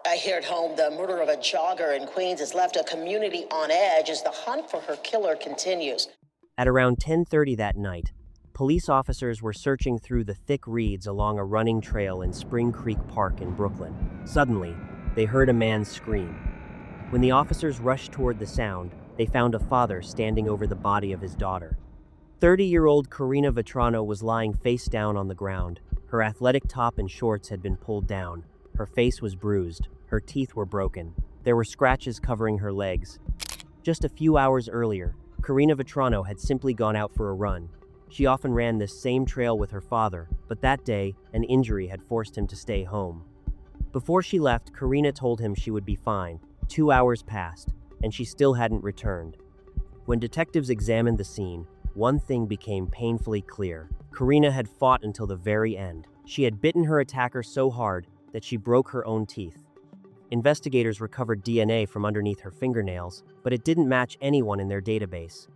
Right here at home, the murder of a jogger in Queens has left a community on edge as the hunt for her killer continues. At around 10:30 that night, police officers were searching through the thick reeds along a running trail in Spring Creek Park in Brooklyn. Suddenly, they heard a man scream. When the officers rushed toward the sound, they found a father standing over the body of his daughter. 30-year-old Karina Vetrano was lying face down on the ground. Her athletic top and shorts had been pulled down. Her face was bruised. Her teeth were broken. There were scratches covering her legs. Just a few hours earlier, Karina Vetrano had simply gone out for a run. She often ran this same trail with her father, but that day, an injury had forced him to stay home. Before she left, Karina told him she would be fine. 2 hours passed, and she still hadn't returned. When detectives examined the scene, one thing became painfully clear. Karina had fought until the very end. She had bitten her attacker so hard that she broke her own teeth. Investigators recovered DNA from underneath her fingernails, but it didn't match anyone in their database.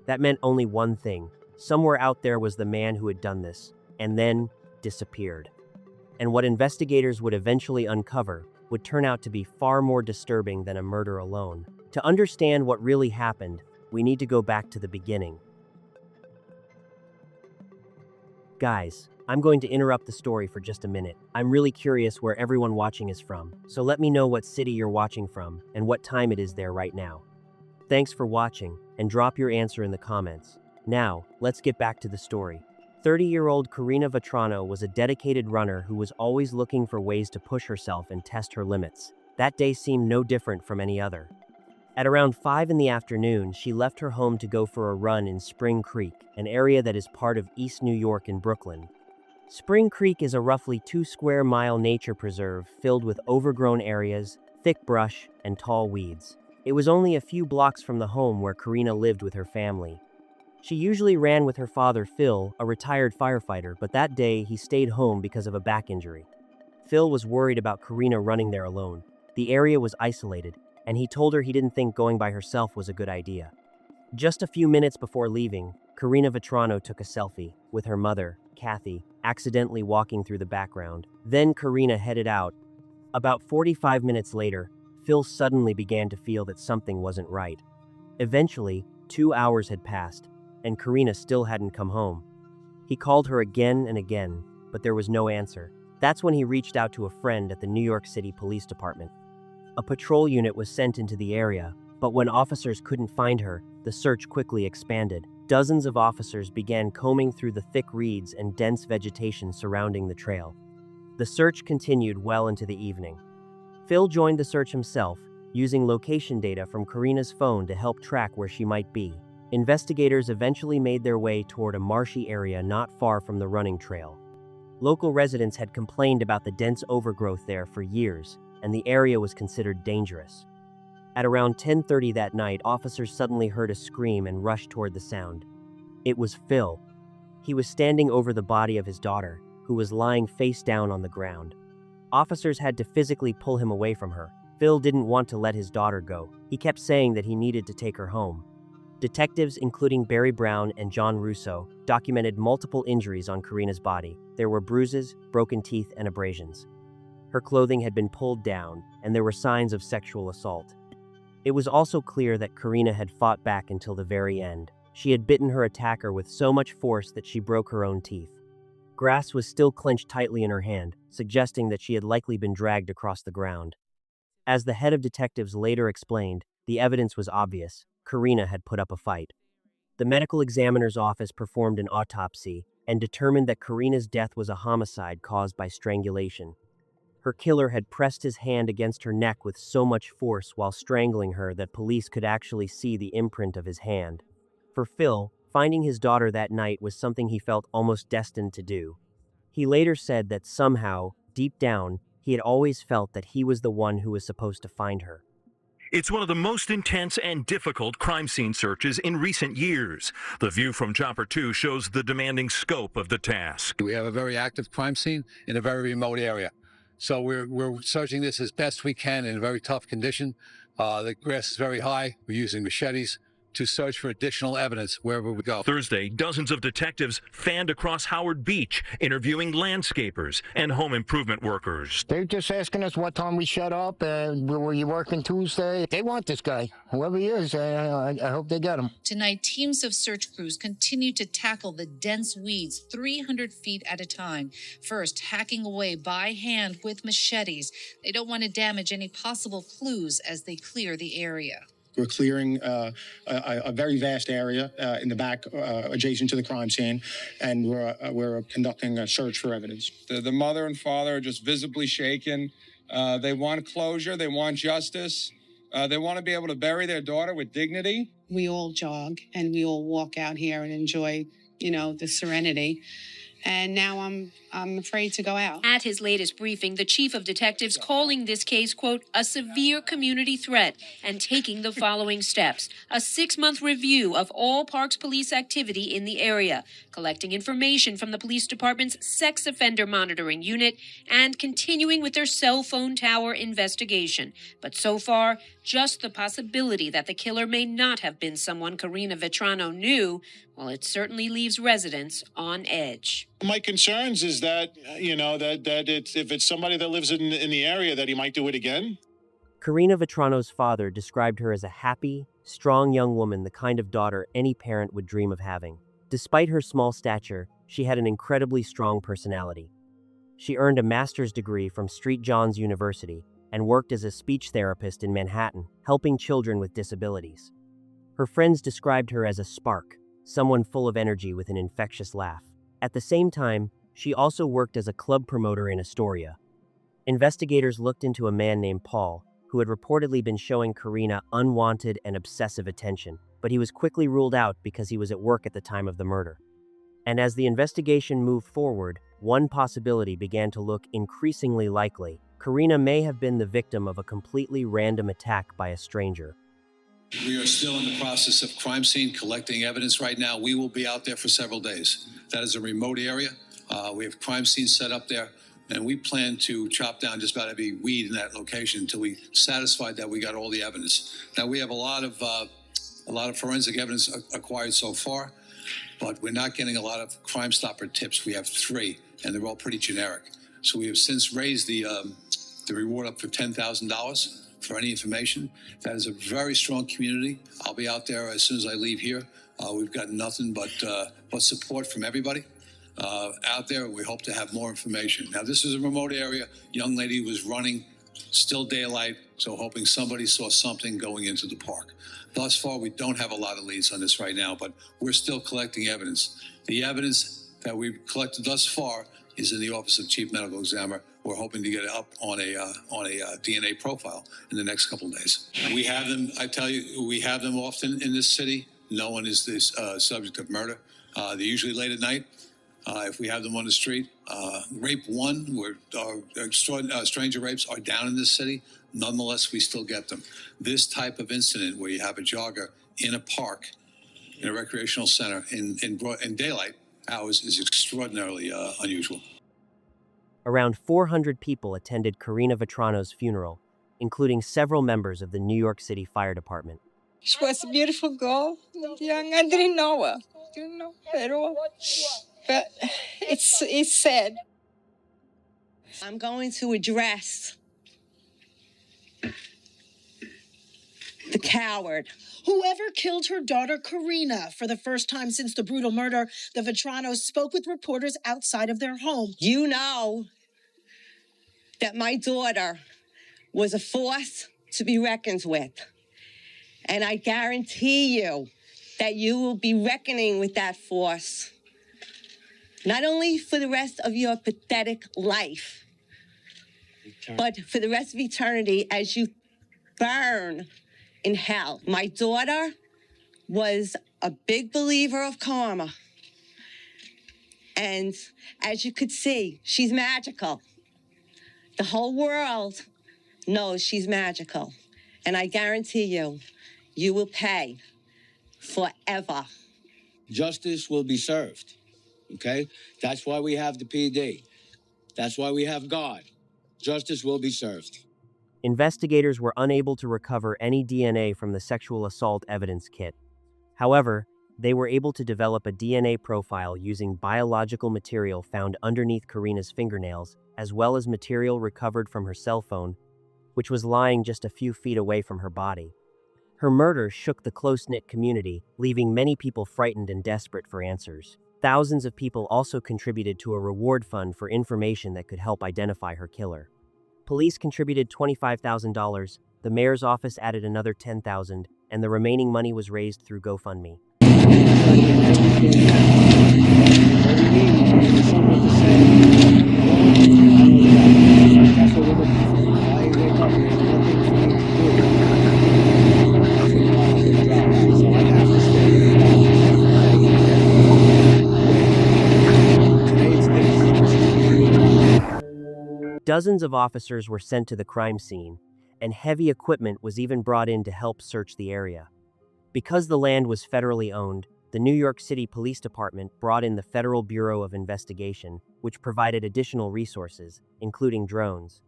That meant only one thing. Somewhere out there was the man who had done this, and then disappeared. And what investigators would eventually uncover would turn out to be far more disturbing than a murder alone. To understand what really happened, we need to go back to the beginning. Guys, I'm going to interrupt the story for just a minute. I'm really curious where everyone watching is from, so let me know what city you're watching from and what time it is there right now. Thanks for watching, and drop your answer in the comments. Now, let's get back to the story. 30-year-old Karina Vetrano was a dedicated runner who was always looking for ways to push herself and test her limits. That day seemed no different from any other. At around 5 in the afternoon, she left her home to go for a run in Spring Creek, an area that is part of East New York in Brooklyn. Spring Creek is a roughly 2-square-mile nature preserve filled with overgrown areas, thick brush, and tall weeds. It was only a few blocks from the home where Karina lived with her family. She usually ran with her father Phil, a retired firefighter, but that day he stayed home because of a back injury. Phil was worried about Karina running there alone. The area was isolated, and he told her he didn't think going by herself was a good idea. Just a few minutes before leaving, Karina Vetrano took a selfie with her mother, Kathy, accidentally walking through the background. Then Karina headed out. About 45 minutes later, Phil suddenly began to feel that something wasn't right. Eventually, 2 hours had passed, and Karina still hadn't come home. He called her again and again, but there was no answer. That's when he reached out to a friend at the New York City Police Department. A patrol unit was sent into the area, but when officers couldn't find her, the search quickly expanded. Dozens of officers began combing through the thick reeds and dense vegetation surrounding the trail. The search continued well into the evening. Phil joined the search himself, using location data from Karina's phone to help track where she might be. Investigators eventually made their way toward a marshy area not far from the running trail. Local residents had complained about the dense overgrowth there for years, and the area was considered dangerous. At around 10:30 that night, officers suddenly heard a scream and rushed toward the sound. It was Phil. He was standing over the body of his daughter, who was lying face down on the ground. Officers had to physically pull him away from her. Phil didn't want to let his daughter go. He kept saying that he needed to take her home. Detectives, including Barry Brown and John Russo, documented multiple injuries on Karina's body. There were bruises, broken teeth, and abrasions. Her clothing had been pulled down, and there were signs of sexual assault. It was also clear that Karina had fought back until the very end. She had bitten her attacker with so much force that she broke her own teeth. Grass was still clenched tightly in her hand, suggesting that she had likely been dragged across the ground. As the head of detectives later explained, the evidence was obvious. Karina had put up a fight. The medical examiner's office performed an autopsy and determined that Karina's death was a homicide caused by strangulation. Her killer had pressed his hand against her neck with so much force while strangling her that police could actually see the imprint of his hand. For Phil, finding his daughter that night was something he felt almost destined to do. He later said that somehow, deep down, he had always felt that he was the one who was supposed to find her. It's one of the most intense and difficult crime scene searches in recent years. The view from Chopper 2 shows the demanding scope of the task. We have a very active crime scene in a very remote area. So we're searching this as best we can in a very tough condition. The grass is very high. We're using machetes to search for additional evidence wherever we go. Thursday, dozens of detectives fanned across Howard Beach, interviewing landscapers and home improvement workers. They're just asking us what time we shut up and were you working Tuesday. They want this guy, whoever he is. I hope they get him. Tonight, teams of search crews continue to tackle the dense weeds 300 feet at a time. First, hacking away by hand with machetes. They don't want to damage any possible clues as they clear the area. We're clearing a very vast area in the back adjacent to the crime scene, and we're conducting a search for evidence. The mother and father are just visibly shaken. They want closure. They want justice. They want to be able to bury their daughter with dignity. We all jog and we all walk out here and enjoy, the serenity. And now I'm afraid to go out. At his latest briefing, the chief of detectives calling this case, quote, a severe community threat and taking the following steps. A 6-month review of all Parks Police activity in the area, collecting information from the police department's sex offender monitoring unit, and continuing with their cell phone tower investigation. But so far, just the possibility that the killer may not have been someone Karina Vetrano knew, well, it certainly leaves residents on edge. My concerns is that, if it's somebody that lives in the area, that he might do it again. Karina Vetrano's father described her as a happy, strong young woman, the kind of daughter any parent would dream of having. Despite her small stature, she had an incredibly strong personality. She earned a master's degree from St. John's University and worked as a speech therapist in Manhattan, helping children with disabilities. Her friends described her as a spark, someone full of energy with an infectious laugh. At the same time, she also worked as a club promoter in Astoria. Investigators looked into a man named Paul, who had reportedly been showing Karina unwanted and obsessive attention, but he was quickly ruled out because he was at work at the time of the murder. And as the investigation moved forward, one possibility began to look increasingly likely. Karina may have been the victim of a completely random attack by a stranger. We are still in the process of crime scene collecting evidence right now. We will be out there for several days. That is a remote area. We have crime scenes set up there, and we plan to chop down just about every weed in that location until we satisfied that we got all the evidence. Now, we have a lot of forensic evidence acquired so far, but we're not getting a lot of Crime Stopper tips. We have 3, and they're all pretty generic. So we have since raised the reward up for $10,000 for any information. That is a very strong community. I'll be out there as soon as I leave here. We've got nothing but support from everybody out there. We hope to have more information. Now, this is a remote area. Young lady was running, still daylight, so hoping somebody saw something going into the park. Thus far, we don't have a lot of leads on this right now, but we're still collecting evidence. The evidence that we've collected thus far is in the Office of Chief Medical Examiner. We're hoping to get it up on a DNA profile in the next couple of days. We have them, I tell you, we have them often in this city. No one is this subject of murder. They're usually late at night. If we have them on the street, rape 1, where stranger rapes are down in this city. Nonetheless, we still get them. This type of incident where you have a jogger in a park, in a recreational center, in daylight hours is extraordinarily unusual. Around 400 people attended Karina Vetrano's funeral, including several members of the New York City Fire Department. She was a beautiful girl, young. I didn't know her, at all. But it's sad. I'm going to address the coward. Whoever killed her daughter, Karina. For the first time since the brutal murder, the Vetranos spoke with reporters outside of their home. You know that my daughter was a force to be reckoned with. And I guarantee you that you will be reckoning with that force, not only for the rest of your pathetic life, but for the rest of eternity as you burn in hell. My daughter was a big believer of karma. And as you could see, she's magical. The whole world knows she's magical. And I guarantee you, you will pay forever. Justice will be served, okay? That's why we have the PD. That's why we have God. Justice will be served. Investigators were unable to recover any DNA from the sexual assault evidence kit, However, they were able to develop a DNA profile using biological material found underneath Karina's fingernails, as well as material recovered from her cell phone, which was lying just a few feet away from her body. Her murder shook the close-knit community, leaving many people frightened and desperate for answers. Thousands of people also contributed to a reward fund for information that could help identify her killer. Police contributed $25,000, the mayor's office added another $10,000, and the remaining money was raised through GoFundMe. Dozens of officers were sent to the crime scene, and heavy equipment was even brought in to help search the area. Because the land was federally owned, the New York City Police Department brought in the Federal Bureau of Investigation, which provided additional resources, including drones.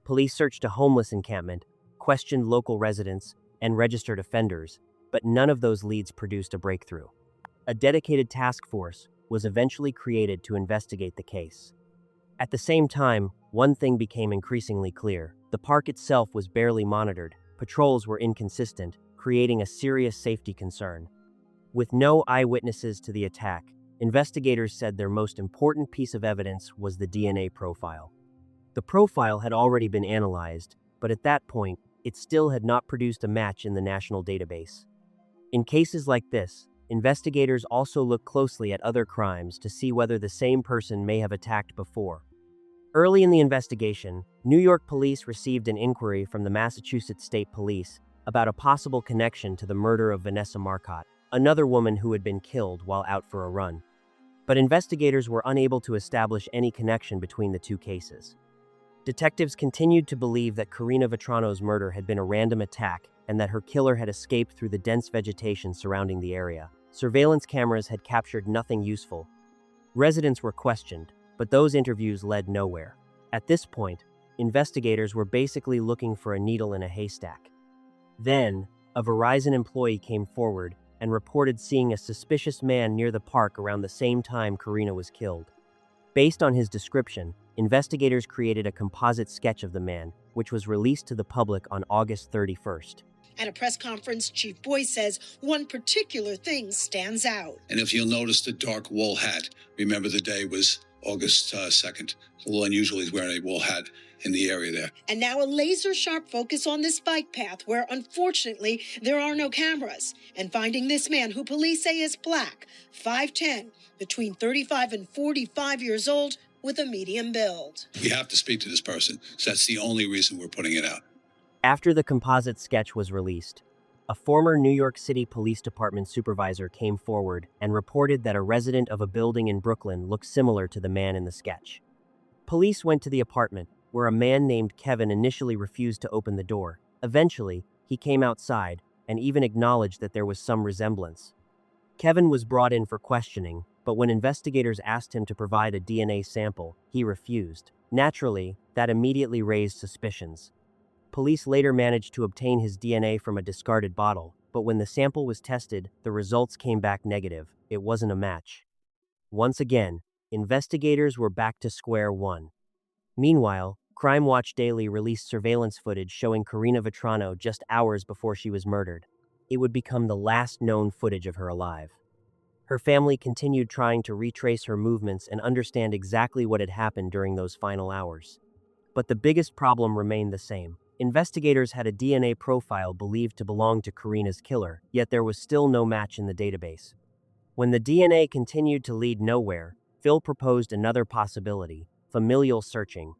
Police searched a homeless encampment, questioned local residents, and registered offenders, but none of those leads produced a breakthrough. A dedicated task force was eventually created to investigate the case. At the same time, one thing became increasingly clear. The park itself was barely monitored, patrols were inconsistent, creating a serious safety concern. With no eyewitnesses to the attack, investigators said their most important piece of evidence was the DNA profile. The profile had already been analyzed, but at that point, it still had not produced a match in the national database. In cases like this, investigators also look closely at other crimes to see whether the same person may have attacked before. Early in the investigation, New York police received an inquiry from the Massachusetts State Police about a possible connection to the murder of Vanessa Marcotte, another woman who had been killed while out for a run. But investigators were unable to establish any connection between the two cases. Detectives continued to believe that Karina Vetrano's murder had been a random attack and that her killer had escaped through the dense vegetation surrounding the area. Surveillance cameras had captured nothing useful. Residents were questioned, but those interviews led nowhere. At this point, investigators were basically looking for a needle in a haystack. Then, a Verizon employee came forward and reported seeing a suspicious man near the park around the same time Karina was killed. Based on his description, investigators created a composite sketch of the man, which was released to the public on August 31st. At a press conference, Chief Boyce says one particular thing stands out. And if you'll notice the dark wool hat, remember the day was August 2nd. It's a little unusual he's wearing a wool hat in the area there. And now a laser-sharp focus on this bike path where, unfortunately, there are no cameras. And finding this man, who police say is black, 5'10", between 35 and 45 years old, with a medium build. We have to speak to this person, so that's the only reason we're putting it out. After the composite sketch was released, a former New York City Police Department supervisor came forward and reported that a resident of a building in Brooklyn looked similar to the man in the sketch. Police went to the apartment, where a man named Kevin initially refused to open the door. Eventually, he came outside and even acknowledged that there was some resemblance. Kevin was brought in for questioning, but when investigators asked him to provide a DNA sample, he refused. Naturally, that immediately raised suspicions. Police later managed to obtain his DNA from a discarded bottle, but when the sample was tested, the results came back negative. It wasn't a match. Once again, investigators were back to square one. Meanwhile, Crime Watch Daily released surveillance footage showing Karina Vetrano just hours before she was murdered. It would become the last known footage of her alive. Her family continued trying to retrace her movements and understand exactly what had happened during those final hours. But the biggest problem remained the same. Investigators had a DNA profile believed to belong to Karina's killer, yet there was still no match in the database. When the DNA continued to lead nowhere, Phil proposed another possibility: familial searching.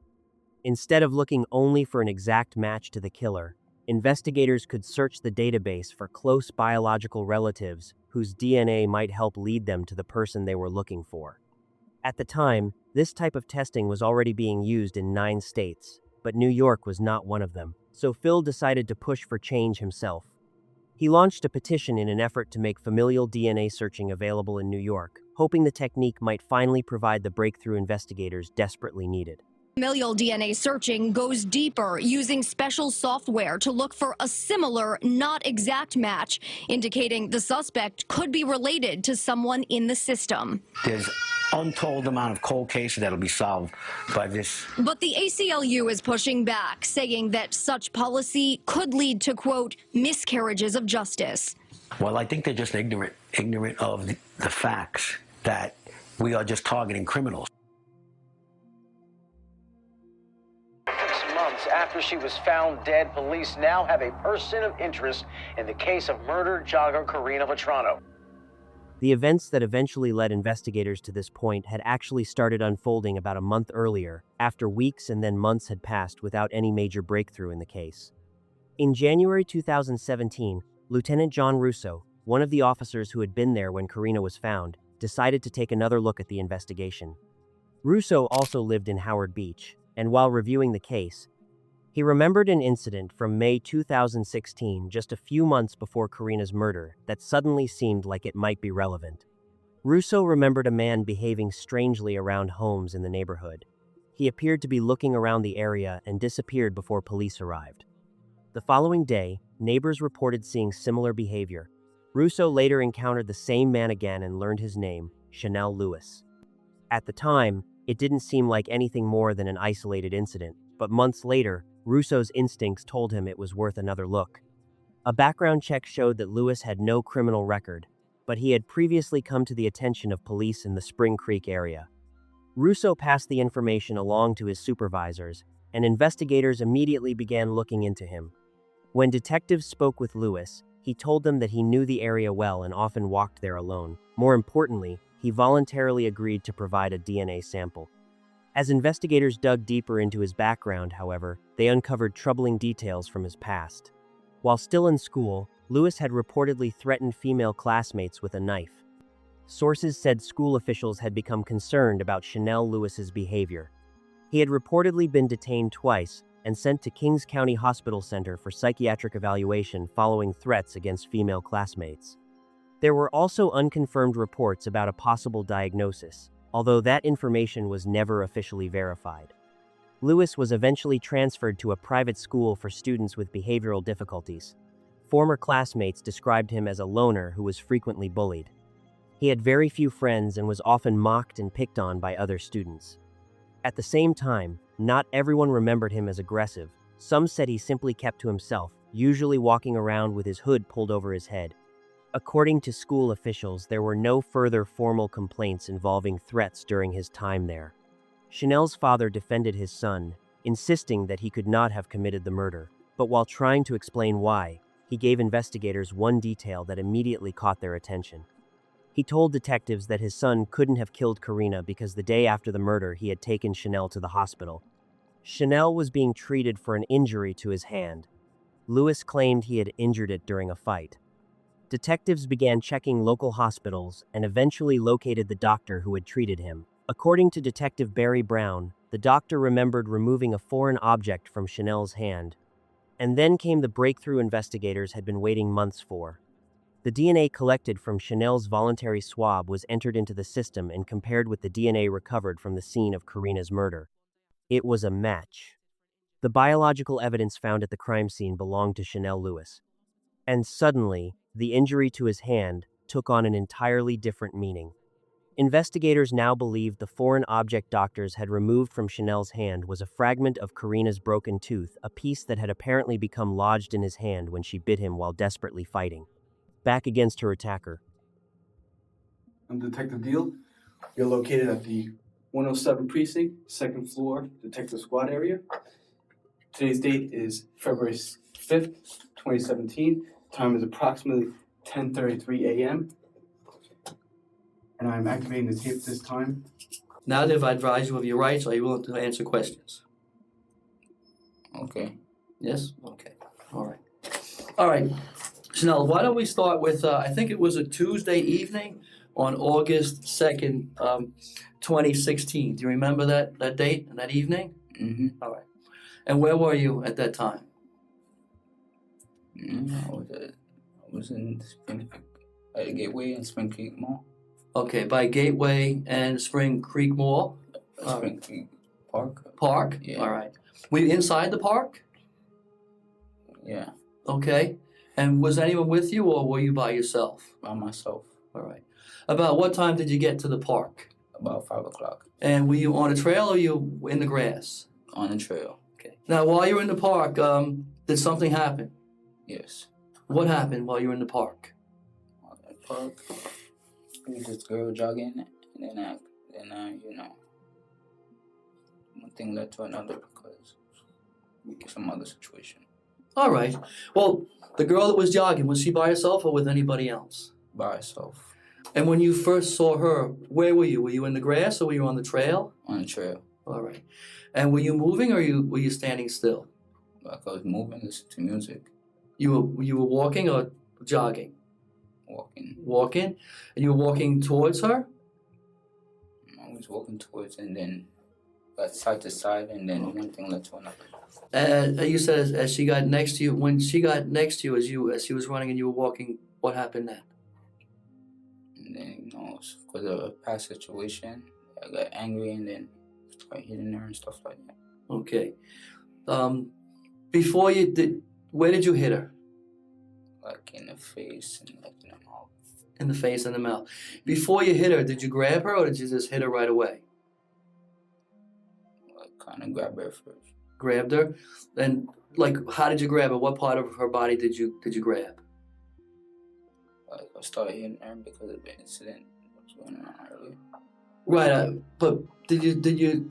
Instead of looking only for an exact match to the killer, investigators could search the database for close biological relatives whose DNA might help lead them to the person they were looking for. At the time, this type of testing was already being used in 9 states, but New York was not one of them, so Phil decided to push for change himself. He launched a petition in an effort to make familial DNA searching available in New York, hoping the technique might finally provide the breakthrough investigators desperately needed. Familial DNA searching goes deeper, using special software to look for a similar, not exact match, indicating the suspect could be related to someone in the system. There's untold amount of cold cases that'll be solved by this. But the ACLU is pushing back, saying that such policy could lead to, quote, miscarriages of justice. Well, I think they're just ignorant of the facts that we are just targeting criminals. Months after she was found dead, police now have a person of interest in the case of murdered jogger Karina Vetrano. The events that eventually led investigators to this point had actually started unfolding about a month earlier, after weeks and then months had passed without any major breakthrough in the case. In January 2017, Lieutenant John Russo, one of the officers who had been there when Karina was found, decided to take another look at the investigation. Russo also lived in Howard Beach, and while reviewing the case, he remembered an incident from May 2016, just a few months before Karina's murder, that suddenly seemed like it might be relevant. Russo remembered a man behaving strangely around homes in the neighborhood. He appeared to be looking around the area and disappeared before police arrived. The following day, neighbors reported seeing similar behavior. Russo later encountered the same man again and learned his name, Chanel Lewis. At the time, it didn't seem like anything more than an isolated incident, but months later, Russo's instincts told him it was worth another look. A background check showed that Lewis had no criminal record, but he had previously come to the attention of police in the Spring Creek area. Russo passed the information along to his supervisors, and investigators immediately began looking into him. When detectives spoke with Lewis, he told them that he knew the area well and often walked there alone. More importantly, he voluntarily agreed to provide a DNA sample. As investigators dug deeper into his background, however, they uncovered troubling details from his past. While still in school, Lewis had reportedly threatened female classmates with a knife. Sources said school officials had become concerned about Chanel Lewis's behavior. He had reportedly been detained twice and sent to Kings County Hospital Center for psychiatric evaluation following threats against female classmates. There were also unconfirmed reports about a possible diagnosis, although that information was never officially verified. Lewis was eventually transferred to a private school for students with behavioral difficulties. Former classmates described him as a loner who was frequently bullied. He had very few friends and was often mocked and picked on by other students. At the same time, not everyone remembered him as aggressive. Some said he simply kept to himself, usually walking around with his hood pulled over his head. According to school officials, there were no further formal complaints involving threats during his time there. Chanel's father defended his son, insisting that he could not have committed the murder, but while trying to explain why, he gave investigators one detail that immediately caught their attention. He told detectives that his son couldn't have killed Karina because the day after the murder he had taken Chanel to the hospital. Chanel was being treated for an injury to his hand. Lewis claimed he had injured it during a fight. Detectives began checking local hospitals and eventually located the doctor who had treated him. According to Detective Barry Brown, the doctor remembered removing a foreign object from Chanel's hand. And then came the breakthrough investigators had been waiting months for. The DNA collected from Chanel's voluntary swab was entered into the system and compared with the DNA recovered from the scene of Karina's murder. It was a match. The biological evidence found at the crime scene belonged to Chanel Lewis. And suddenly, the injury to his hand took on an entirely different meaning. Investigators now believed the foreign object doctors had removed from Chanel's hand was a fragment of Karina's broken tooth, a piece that had apparently become lodged in his hand when she bit him while desperately fighting. Back against her attacker. I'm Detective Deal. You're located at the 107 Precinct, second floor, Detective Squad area. Today's date is February 5th, 2017. Time is approximately 10:33 a.m. And I'm activating the tape this time. Now that I've advised you of your rights, are you willing to answer questions? Okay. Yes? Okay. All right. All right. Chanel, why don't we start with, I think it was a Tuesday evening on August 2nd, 2016. Do you remember that date and that evening? Mm-hmm. All right. And where were you at that time? I was in Gateway and Spring Creek Mall. Okay, by Gateway and Spring Creek Mall? Spring Creek park. Park? Yeah. All right. Were you inside the park? Yeah, Okay. And was anyone with you or were you by yourself? by myself. All right. About what time did you get to the park? About 5 o'clock. And were you on a trail or you in the grass? On the trail. Okay. Now, while you were in the park, did something happen? Yes. What happened while you were in the park? On the park, there was this girl jogging, and then you know, one thing led to another because some other situation. All right. Well, the girl that was jogging, was she by herself or with anybody else? By herself. And when you first saw her, where were you? Were you in the grass or were you on the trail? On the trail. All right. And were you moving or were you standing still? Like I was moving, listening to music. You were walking or jogging? Walking. Walking? And you were walking towards her? I was walking towards, and then side to side, and then one thing led to another. You said as she got next to you, when she got next to you, as she was running and you were walking, what happened then? And then, because of a past situation, I got angry and then started hitting her and stuff like that. Okay. Before you did, where did you hit her? Like in the face and like in the mouth. In the face and the mouth. Before you hit her, did you grab her or did you just hit her right away? Like kind of grabbed her first. Grabbed her? And like, how did you grab her? What part of her body did you grab? Like I started hitting her because of the incident that was going on earlier. Right, but did you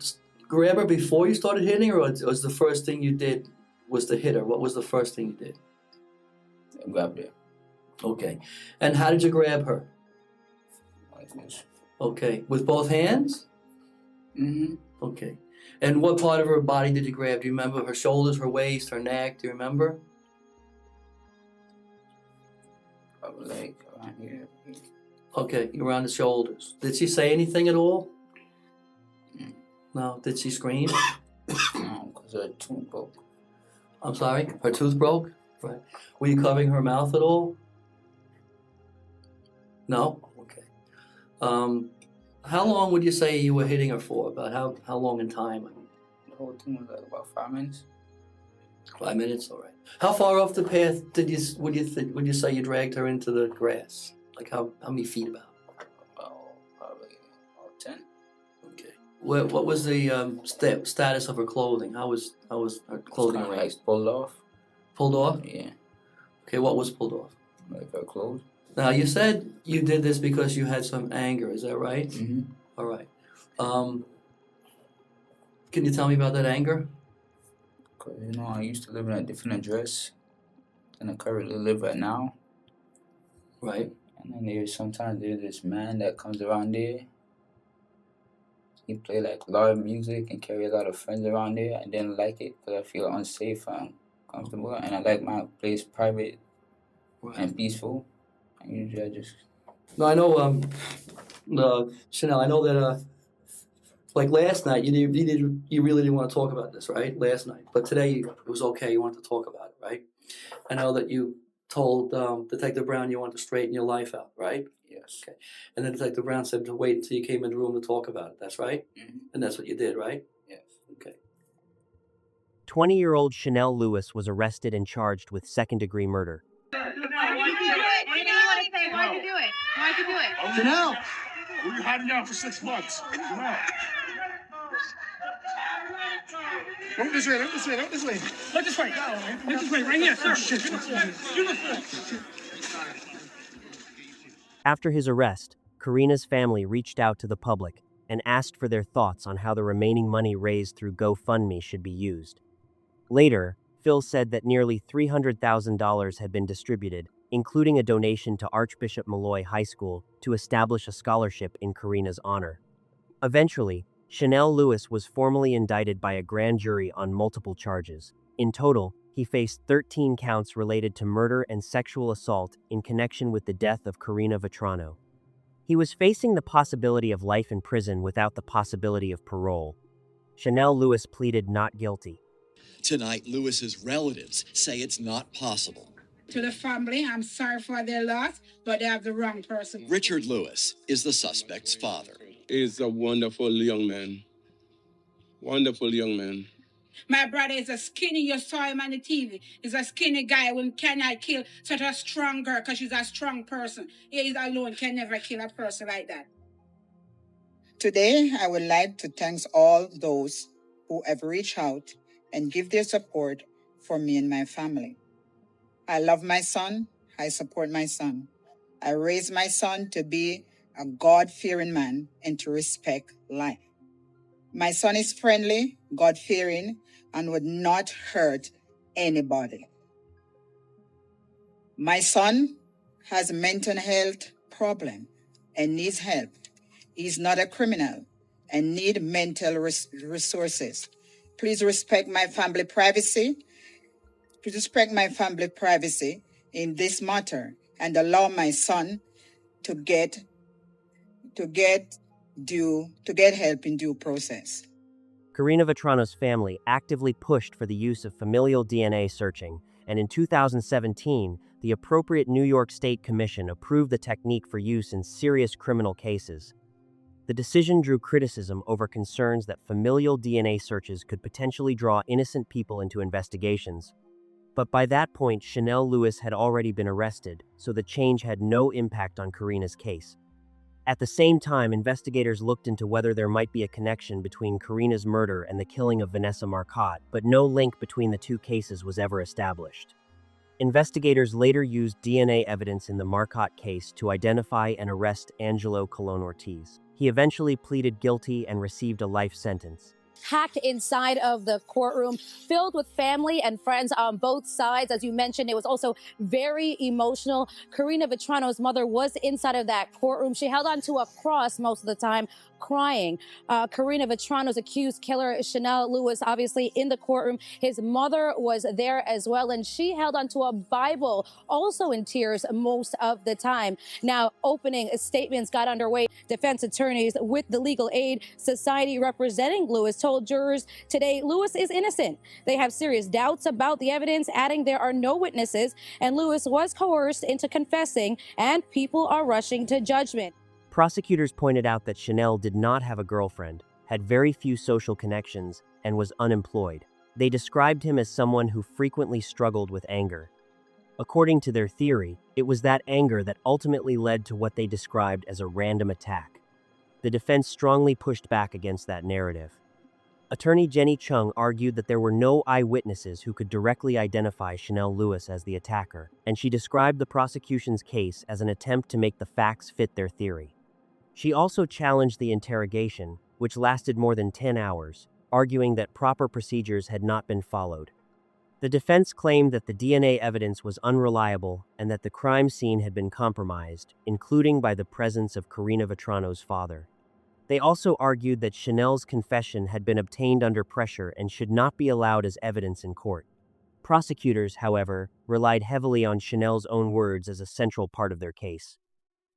grab her before you started hitting her, or was the first thing you did was to hit her? What was the first thing you did? I grabbed her. Okay. And how did you grab her? Like this. Okay. With both hands? Mm-hmm. Okay. And what part of her body did you grab? Do you remember her shoulders, her waist, her neck? Do you remember? Probably like around here. Okay, around the shoulders. Did she say anything at all? No. Did she scream? No, because her tooth broke. I'm sorry? Her tooth broke? Right. Were you covering her mouth at all? No? Okay. How long would you say you were hitting her for? About how long in time? The whole thing was like about 5 minutes. 5 minutes, all right. How far off the path would you say you dragged her into the grass? Like how many feet about? Probably about 10. Okay. What was the status of her clothing? How was her clothing Kind of arranged? like pulled off. Pulled off? Yeah. Okay, what was pulled off? Like her clothes. Now, you said you did this because you had some anger, is that right? Mm-hmm. All right. Can you tell me about that anger? Because, I used to live in a different address than I currently live right now. Right. And then sometimes there's this man that comes around there. He play like loud music and carry a lot of friends around there. I didn't like it because I feel unsafe and comfortable. And I like my place private and peaceful. And usually I just... No, I know, Chanel, I know that, like last night, you really didn't want to talk about this, right? Last night. But today, it was okay, you wanted to talk about it, right? I know that you told Detective Brown you wanted to straighten your life out, right? Yes. Okay. And then Detective Brown said to wait until you came in the room to talk about it. That's right? Mm-hmm. And that's what you did, right? Yes. Okay. 20-year-old Chanel Lewis was arrested and charged with second-degree murder. Why'd you do it? Why'd you do it? Janelle! We were hiding out for 6 months. Janelle. Look this way, look this way, look this way. Look this way. Look this way, right here, sir. After his arrest, Karina's family reached out to the public and asked for their thoughts on how the remaining money raised through GoFundMe should be used. Later, Phil said that nearly $300,000 had been distributed, including a donation to Archbishop Malloy High School to establish a scholarship in Karina's honor. Eventually, Chanel Lewis was formally indicted by a grand jury on multiple charges. In total, he faced 13 counts related to murder and sexual assault in connection with the death of Karina Vetrano. He was facing the possibility of life in prison without the possibility of parole. Chanel Lewis pleaded not guilty. Tonight, Lewis's relatives say it's not possible. To the family, I'm sorry for their loss, but they have the wrong person. Richard Lewis is the suspect's father. He's a wonderful young man. Wonderful young man. My brother is a skinny, you saw him on the TV. He's a skinny guy who cannot kill such a strong girl because she's a strong person. He is alone, can never kill a person like that. Today, I would like to thank all those who have reached out and give their support for me and my family. I love my son. I support my son. I raised my son to be a God-fearing man and to respect life. My son is friendly, God-fearing, and would not hurt anybody. My son has a mental health problem and needs help. He's not a criminal and need mental resources. Please respect my family privacy. Please respect my family privacy in this matter and allow my son to get help in due process. Karina Vetrano's family actively pushed for the use of familial DNA searching, and in 2017, the appropriate New York State Commission approved the technique for use in serious criminal cases. The decision drew criticism over concerns that familial DNA searches could potentially draw innocent people into investigations. But by that point, Chanel Lewis had already been arrested, so the change had no impact on Karina's case. At the same time, investigators looked into whether there might be a connection between Karina's murder and the killing of Vanessa Marcotte, but no link between the two cases was ever established. Investigators later used DNA evidence in the Marcotte case to identify and arrest Angelo Colon Ortiz. He eventually pleaded guilty and received a life sentence. Packed inside of the courtroom, filled with family and friends on both sides. As you mentioned, it was also very emotional. Karina Vetrano's mother was inside of that courtroom. She held onto a cross most of the time, crying. Karina Vetrano's accused killer, Chanel Lewis, obviously in the courtroom. His mother was there as well, and she held onto a Bible, also in tears most of the time. Now, opening statements got underway. Defense attorneys with the Legal Aid Society representing Lewis told jurors today Lewis is innocent. They have serious doubts about the evidence, adding there are no witnesses, and Lewis was coerced into confessing, and people are rushing to judgment. Prosecutors pointed out that Chanel did not have a girlfriend, had very few social connections, and was unemployed. They described him as someone who frequently struggled with anger. According to their theory, it was that anger that ultimately led to what they described as a random attack. The defense strongly pushed back against that narrative. Attorney Jenny Chung argued that there were no eyewitnesses who could directly identify Chanel Lewis as the attacker, and she described the prosecution's case as an attempt to make the facts fit their theory. She also challenged the interrogation, which lasted more than 10 hours, arguing that proper procedures had not been followed. The defense claimed that the DNA evidence was unreliable and that the crime scene had been compromised, including by the presence of Karina Vetrano's father. They also argued that Chanel's confession had been obtained under pressure and should not be allowed as evidence in court. Prosecutors, however, relied heavily on Chanel's own words as a central part of their case.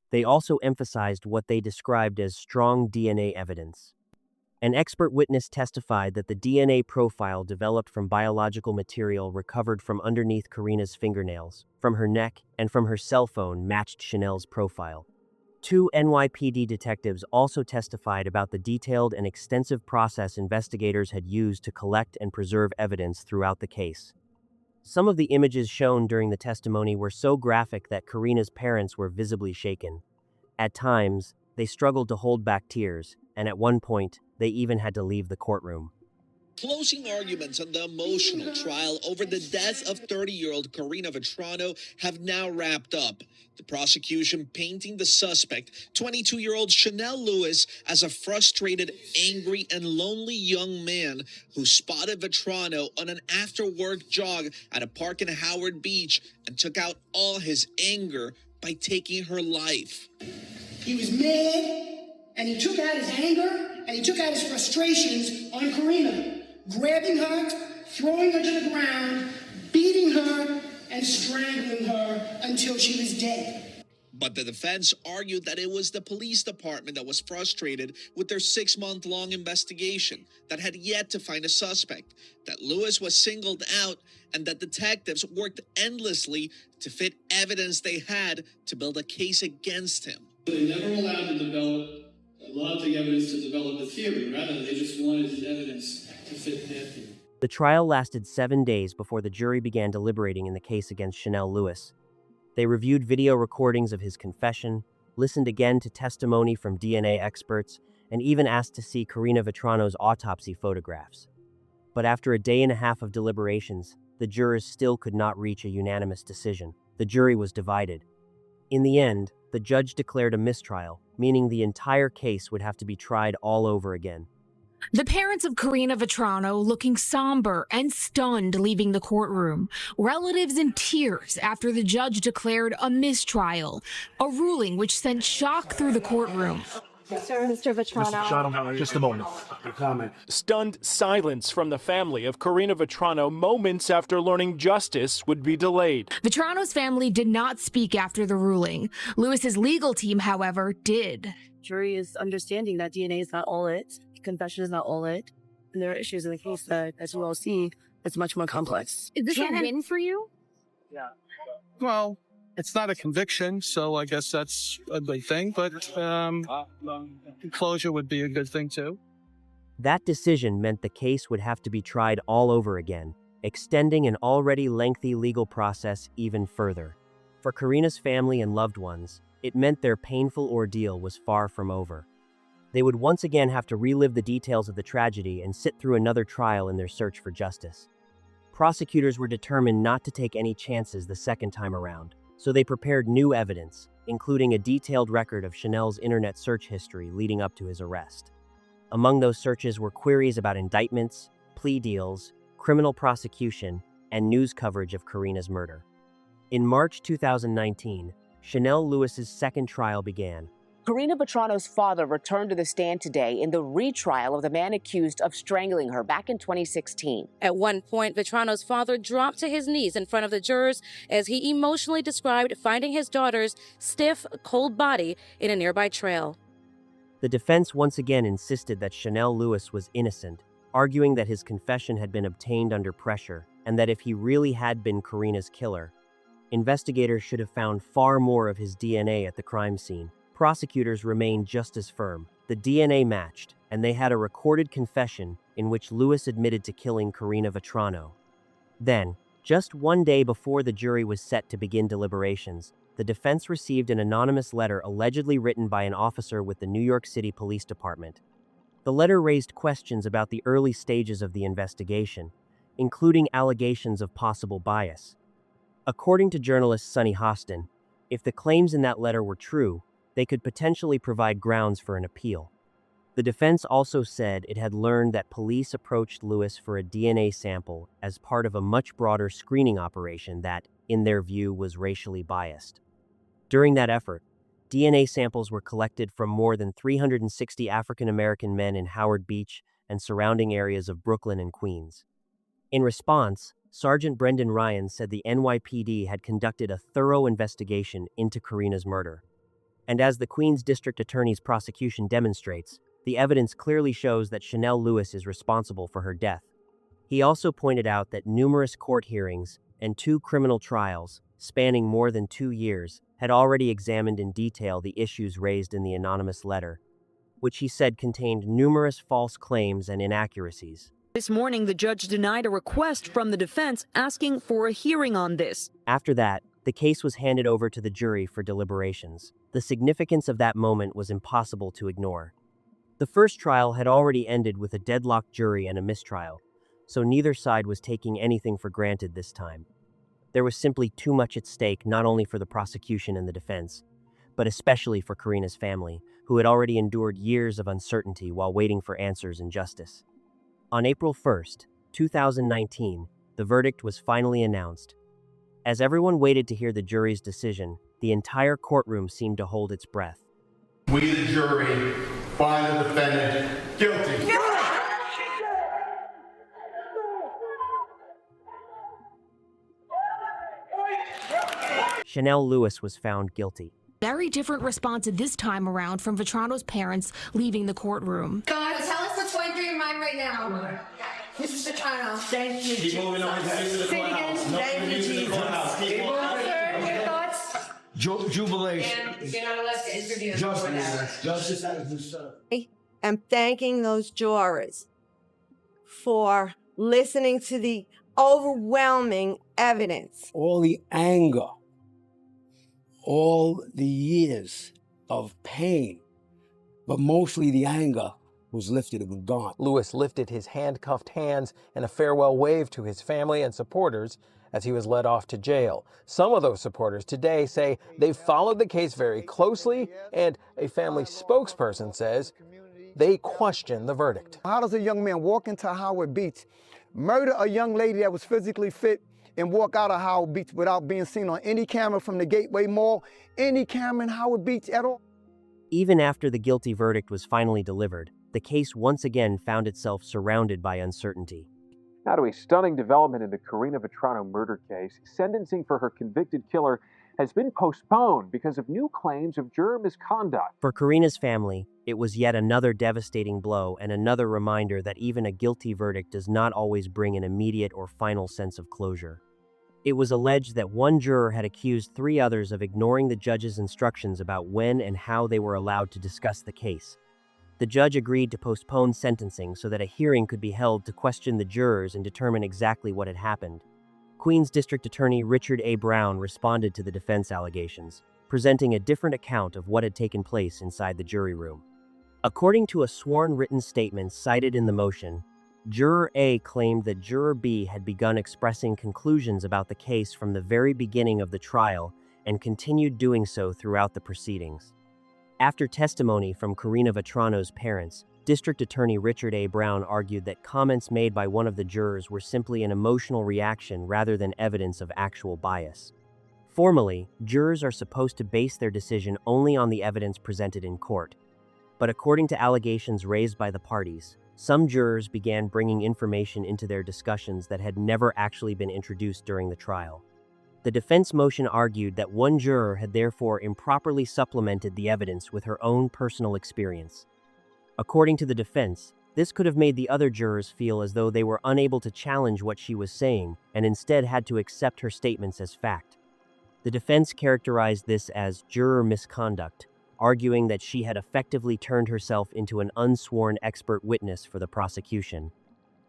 They also emphasized what they described as strong DNA evidence. An expert witness testified that the DNA profile developed from biological material recovered from underneath Karina's fingernails, from her neck, and from her cell phone matched Chanel's profile. 2 NYPD detectives also testified about the detailed and extensive process investigators had used to collect and preserve evidence throughout the case. Some of the images shown during the testimony were so graphic that Karina's parents were visibly shaken. At times, they struggled to hold back tears, and at one point, they even had to leave the courtroom. Closing arguments on the emotional trial over the death of 30-year-old Karina Vetrano have now wrapped up. The prosecution painting the suspect, 22-year-old Chanel Lewis, as a frustrated, angry, and lonely young man who spotted Vetrano on an after-work jog at a park in Howard Beach and took out all his anger by taking her life. He was mad, and he took out his anger, and he took out his frustrations on Karina, grabbing her, throwing her to the ground, beating her, and strangling her until she was dead. But the defense argued that it was the police department that was frustrated with their 6-month-long investigation that had yet to find a suspect, that Lewis was singled out, and that detectives worked endlessly to fit evidence they had to build a case against him. They never allowed to develop allowed the evidence to develop a theory. Rather, they just wanted the evidence to fit their theory. The trial lasted 7 days before the jury began deliberating in the case against Chanel Lewis. They reviewed video recordings of his confession, listened again to testimony from DNA experts, and even asked to see Karina Vetrano's autopsy photographs. But after a day and a half of deliberations, the jurors still could not reach a unanimous decision. The jury was divided. In the end, the judge declared a mistrial, meaning the entire case would have to be tried all over again. The parents of Karina Vetrano looking somber and stunned leaving the courtroom. Relatives in tears after the judge declared a mistrial, a ruling which sent shock through the courtroom. Mr. Vetrano. Just a moment. Your comment. Stunned silence from the family of Karina Vetrano moments after learning justice would be delayed. Vetrano's family did not speak after the ruling. Lewis's legal team, however, did. Jury is understanding that DNA is not all it. Confession is not all it. And there are issues in the case that, as you all see, it's much more complex. Is this a win for you? Yeah. Well, it's not a conviction, so I guess that's a good thing, but closure would be a good thing too. That decision meant the case would have to be tried all over again, extending an already lengthy legal process even further. For Karina's family and loved ones, it meant their painful ordeal was far from over. They would once again have to relive the details of the tragedy and sit through another trial in their search for justice. Prosecutors were determined not to take any chances the second time around, so they prepared new evidence, including a detailed record of Chanel's internet search history leading up to his arrest. Among those searches were queries about indictments, plea deals, criminal prosecution, and news coverage of Karina's murder. In March 2019, Chanel Lewis's second trial began. Karina Vetrano's father returned to the stand today in the retrial of the man accused of strangling her back in 2016. At one point, Vetrano's father dropped to his knees in front of the jurors as he emotionally described finding his daughter's stiff, cold body in a nearby trail. The defense once again insisted that Chanel Lewis was innocent, arguing that his confession had been obtained under pressure and that if he really had been Karina's killer, investigators should have found far more of his DNA at the crime scene. Prosecutors remained just as firm. The DNA matched, and they had a recorded confession in which Lewis admitted to killing Karina Vetrano. Then, just 1 day before the jury was set to begin deliberations, the defense received an anonymous letter allegedly written by an officer with the New York City Police Department. The letter raised questions about the early stages of the investigation, including allegations of possible bias. According to journalist Sunny Hostin, if the claims in that letter were true, they could potentially provide grounds for an appeal. The defense also said it had learned that police approached Lewis for a DNA sample as part of a much broader screening operation that, in their view, was racially biased. During that effort, DNA samples were collected from more than 360 African American men in Howard Beach and surrounding areas of Brooklyn and Queens. In response, Sergeant Brendan Ryan said the NYPD had conducted a thorough investigation into Karina's murder. And as the Queens District Attorney's prosecution demonstrates, the evidence clearly shows that Chanel Lewis is responsible for her death. He also pointed out that numerous court hearings and 2 criminal trials, spanning more than 2 years, had already examined in detail the issues raised in the anonymous letter, which he said contained numerous false claims and inaccuracies. This morning, the judge denied a request from the defense asking for a hearing on this. After that, the case was handed over to the jury for deliberations. The significance of that moment was impossible to ignore. The first trial had already ended with a deadlocked jury and a mistrial, so neither side was taking anything for granted this time. There was simply too much at stake, not only for the prosecution and the defense, but especially for Karina's family, who had already endured years of uncertainty while waiting for answers and justice. On April 1st, 2019, the verdict was finally announced. As everyone waited to hear the jury's decision, the entire courtroom seemed to hold its breath. We, the jury, find the defendant guilty. Chanel Lewis was found guilty. Very different response this time around from Vetrano's parents leaving the courtroom. God, tell us what's going through your mind right now. Mrs. Vetrano. Thank you. Keep moving on. Say it again. Thank you, Jesus. Sir, your thoughts? Jubilation. You're not allowed to interview him for that. Justice has been served. I'm thanking those jurors for listening to the overwhelming evidence. All the anger, all the years of pain, but mostly the anger was lifted and gone. Lewis lifted his handcuffed hands in a farewell wave to his family and supporters as he was led off to jail. Some of those supporters today say they've followed the case very closely, and a family spokesperson says they question the verdict. How does a young man walk into Howard Beach, murder a young lady that was physically fit, and walk out of Howard Beach without being seen on any camera from the Gateway Mall, any camera in Howard Beach at all? Even after the guilty verdict was finally delivered, the case once again found itself surrounded by uncertainty. Now to a stunning development in the Karina Vetrano murder case. Sentencing for her convicted killer has been postponed because of new claims of juror misconduct. For Karina's family, it was yet another devastating blow and another reminder that even a guilty verdict does not always bring an immediate or final sense of closure. It was alleged that one juror had accused 3 others of ignoring the judge's instructions about when and how they were allowed to discuss the case. The judge agreed to postpone sentencing so that a hearing could be held to question the jurors and determine exactly what had happened. Queens District Attorney Richard A. Brown responded to the defense allegations, presenting a different account of what had taken place inside the jury room. According to a sworn written statement cited in the motion, Juror A claimed that Juror B had begun expressing conclusions about the case from the very beginning of the trial and continued doing so throughout the proceedings. After testimony from Karina Vetrano's parents, District Attorney Richard A. Brown argued that comments made by one of the jurors were simply an emotional reaction rather than evidence of actual bias. Formally, jurors are supposed to base their decision only on the evidence presented in court. But according to allegations raised by the parties, some jurors began bringing information into their discussions that had never actually been introduced during the trial. The defense motion argued that one juror had therefore improperly supplemented the evidence with her own personal experience. According to the defense, this could have made the other jurors feel as though they were unable to challenge what she was saying and instead had to accept her statements as fact. The defense characterized this as juror misconduct, arguing that she had effectively turned herself into an unsworn expert witness for the prosecution.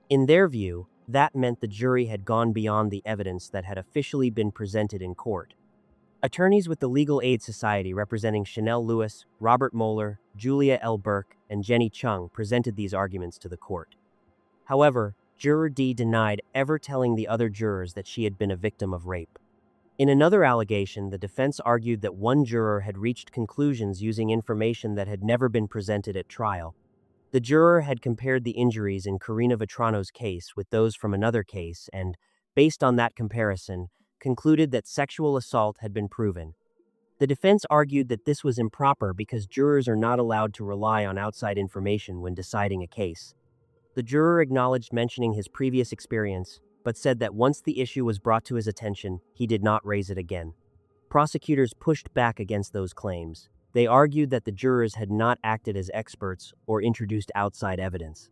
In their view, that meant the jury had gone beyond the evidence that had officially been presented in court. Attorneys with the Legal Aid Society representing Chanel Lewis, Robert Moeller, Julia L. Burke, and Jenny Chung presented these arguments to the court. However, Juror D denied ever telling the other jurors that she had been a victim of rape. In another allegation, the defense argued that one juror had reached conclusions using information that had never been presented at trial. The juror had compared the injuries in Karina Vetrano's case with those from another case and, based on that comparison, concluded that sexual assault had been proven. The defense argued that this was improper because jurors are not allowed to rely on outside information when deciding a case. The juror acknowledged mentioning his previous experience, but said that once the issue was brought to his attention, he did not raise it again. Prosecutors pushed back against those claims. They argued that the jurors had not acted as experts or introduced outside evidence.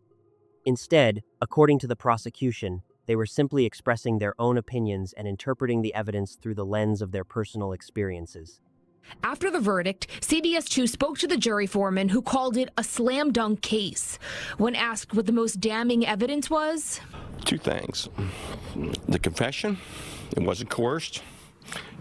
Instead, according to the prosecution, they were simply expressing their own opinions and interpreting the evidence through the lens of their personal experiences. After the verdict, CBS 2 spoke to the jury foreman who called it a slam dunk case. When asked what the most damning evidence was, 2 things. The confession, it wasn't coerced.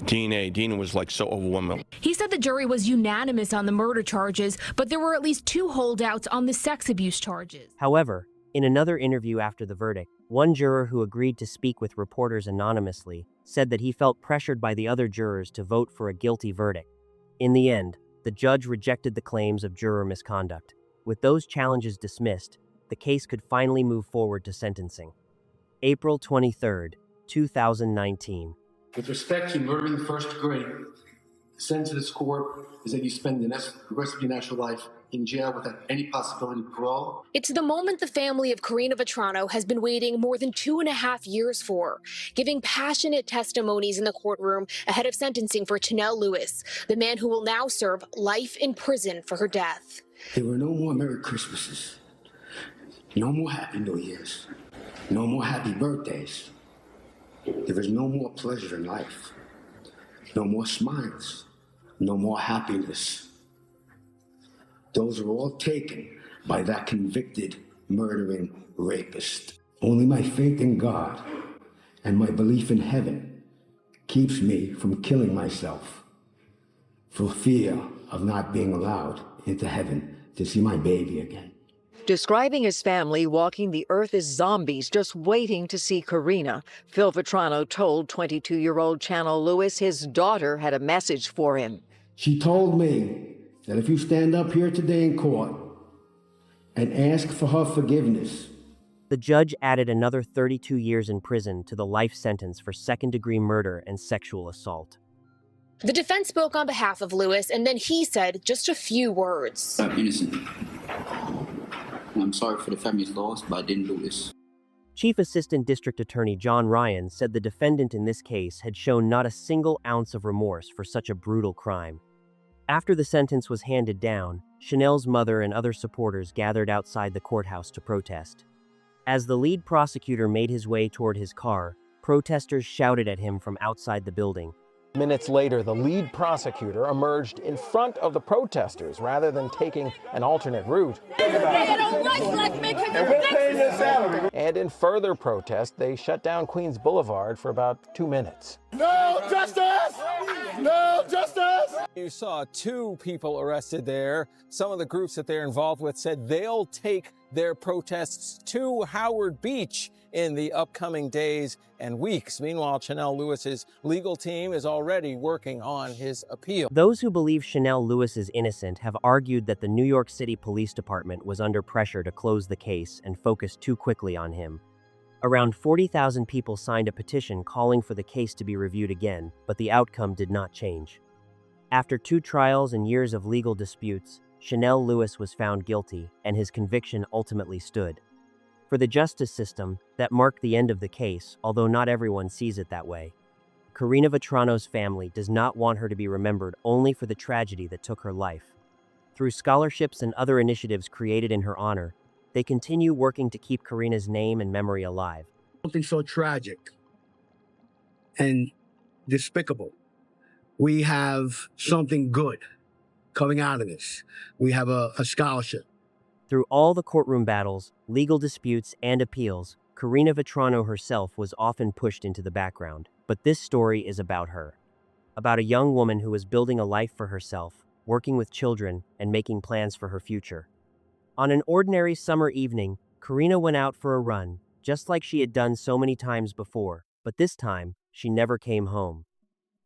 Dina was like so overwhelming. He said the jury was unanimous on the murder charges, but there were at least 2 holdouts on the sex abuse charges. However, in another interview after the verdict, one juror who agreed to speak with reporters anonymously said that he felt pressured by the other jurors to vote for a guilty verdict. In the end, the judge rejected the claims of juror misconduct. With those challenges dismissed, the case could finally move forward to sentencing. April 23, 2019. With respect to murder in the first degree, the sentence of this court is that you spend the rest of your natural life in jail without any possibility of parole. It's the moment the family of Karina Vetrano has been waiting more than 2.5 years for, giving passionate testimonies in the courtroom ahead of sentencing for Chanel Lewis, the man who will now serve life in prison for her death. There were no more Merry Christmases, no more Happy New Years, no more happy birthdays. There is no more pleasure in life, no more smiles, no more happiness. Those are all taken by that convicted, murdering rapist. Only my faith in God and my belief in heaven keeps me from killing myself for fear of not being allowed into heaven to see my baby again. Describing his family walking the earth as zombies just waiting to see Karina, Phil Vetrano told 22-year-old Channel Lewis his daughter had a message for him. She told me that if you stand up here today in court and ask for her forgiveness. The judge added another 32 years in prison to the life sentence for second-degree murder and sexual assault. The defense spoke on behalf of Lewis, and then he said just a few words. I'm innocent. I'm sorry for the family's loss, but I didn't do this. Chief Assistant District Attorney John Ryan said the defendant in this case had shown not a single ounce of remorse for such a brutal crime. After the sentence was handed down, Chanel's mother and other supporters gathered outside the courthouse to protest. As the lead prosecutor made his way toward his car, protesters shouted at him from outside the building. Minutes later, the lead prosecutor emerged in front of the protesters rather than taking an alternate route. And in further protest, they shut down Queens Boulevard for about 2 minutes. No justice! No justice! You saw 2 people arrested there. Some of the groups that they're involved with said they'll take their protests to Howard Beach in the upcoming days and weeks. Meanwhile, Chanel Lewis's legal team is already working on his appeal. Those who believe Chanel Lewis is innocent have argued that the New York City Police Department was under pressure to close the case and focus too quickly on him. Around 40,000 people signed a petition calling for the case to be reviewed again, but the outcome did not change. After 2 trials and years of legal disputes, Chanel Lewis was found guilty, and his conviction ultimately stood. For the justice system, that marked the end of the case, although not everyone sees it that way. Karina Vetrano's family does not want her to be remembered only for the tragedy that took her life. Through scholarships and other initiatives created in her honor, they continue working to keep Karina's name and memory alive. Something so tragic and despicable. We have something good coming out of this. We have a scholarship. Through all the courtroom battles, legal disputes, and appeals, Karina Vetrano herself was often pushed into the background. But this story is about her. About a young woman who was building a life for herself, working with children, and making plans for her future. On an ordinary summer evening, Karina went out for a run, just like she had done so many times before, but this time, she never came home.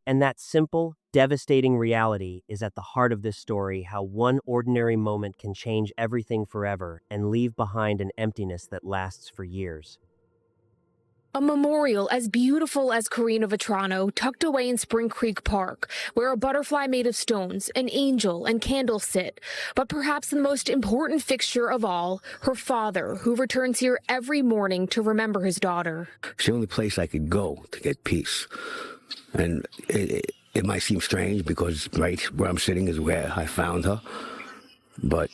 And that simple, devastating reality is at the heart of this story, how one ordinary moment can change everything forever and leave behind an emptiness that lasts for years. A memorial as beautiful as Karina Vetrano, tucked away in Spring Creek Park, where a butterfly made of stones, an angel, and candles sit. But perhaps the most important fixture of all, her father, who returns here every morning to remember his daughter. It's the only place I could go to get peace. And it might seem strange because right where I'm sitting is where I found her. But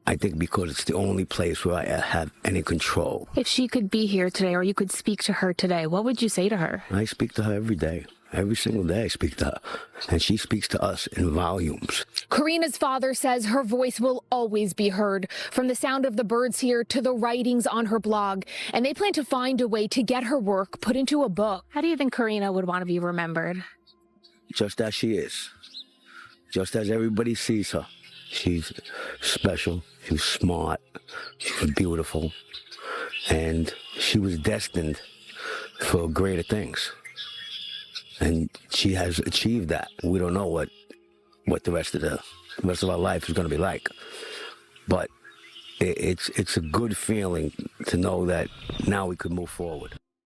I think because it's the only place where I have any control. If she could be here today, or you could speak to her today, what would you say to her? I speak to her every day. Every single day I speak to her. And she speaks to us in volumes. Karina's father says her voice will always be heard, from the sound of the birds here to the writings on her blog. And they plan to find a way to get her work put into a book. How do you think Karina would want to be remembered? Just as she is. Just as everybody sees her. She's special, she was smart, she was beautiful, and she was destined for greater things. And she has achieved that. We don't know what the rest of our life is going to be like. But it's a good feeling to know that now we could move forward.